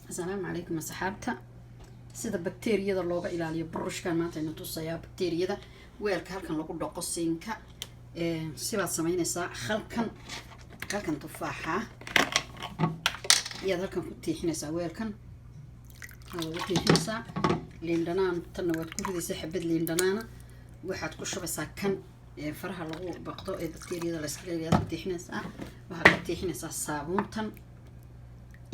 السلام عليكم أصحابتا سيدا بكتيريا دا لوغا إلاليا بروشكان مانتا إنو توسايا بكتيريا دا ويلك هالكن لوغو دوقو سينكا سيباد سمينيسا خلكن تفاحة ياد هالكن كتيحينيسا ويلكن هالو كتيحينيسا ليندانان تنواد كوفيديسا حباد ليندانانا waxaad ku shubaysaa kan faraha lagu baqdo ee bakteeriyada la iska leeyahay kutiixinaysaa waxaad ku tiixinaysaa saabuuntan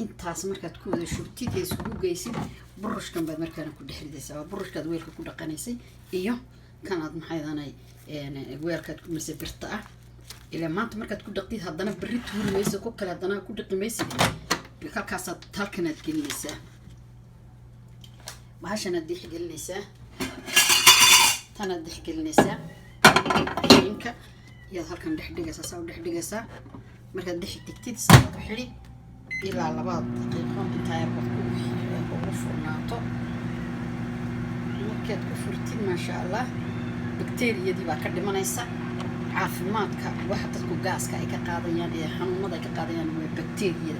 intaas markaad ku wada shubtid ee isku geysid burushkan baad markaana ku dhexridaysaa burushkaad weelka ku dhaqanaysay iyo kanaad maxaydanay weelkaad ku masay birta ah ilaa maanta markaad ku dhaqtid haddana berri tuurmayso ku kale haddana ku dhaqmaysid halkaasaad halkanaad gelinaysaa bahashanaad dhex gelinaysaa أنا دحق النساء إنك يا هالكن دحق جسا سو دحق جسا مركز دحق تكتيد ساعة حري إلى على بعض دقيقة بتاعي وفرناطو مركز كفرتين ما شاء الله بكتيريا دي بقى كده ما نيسا عافماتك واحد تكو جاس كأيك قاضيان حنومة كأيك قاضيان بكتيريا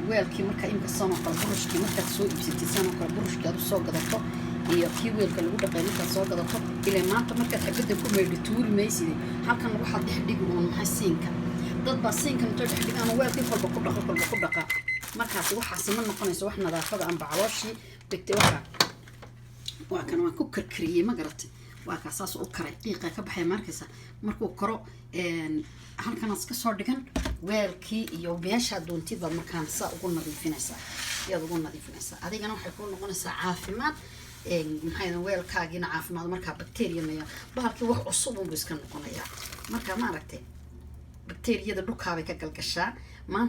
ويلكي مركز إنك الصنع كالبرش كي مركز سوق بستي سنة كالبرش كادو سوق دكتور iyo kii weelka lagu dhaqaynta soo gadato ilaa maanta marka xabada ku meedho tuuri maysid halkan waxa dhixdhig oo maxay siinka dad ba siinka inta dhixdhigaan weelkii kolba ku dhaqa markaas waxa siman noqonayso wax nadaafada aan bacalooshi bigtay waa kan waan ku karkariyay ma garatay waa ka saas u karay qiiqa ka baxay markaysa markuu karo halkan iska soo dhigan weelkii iyo beesha doontida markaan saa ugu nadiifinaysaa adigana waxay ku noqonaysaa caafimaad maxayna weelkaagina caafimaad marka bakteeriya ma bahalkii wax cusub uu iska noqonaya marka ma aragtay bakteeriyada dhulkaabay ka galgashaa maanta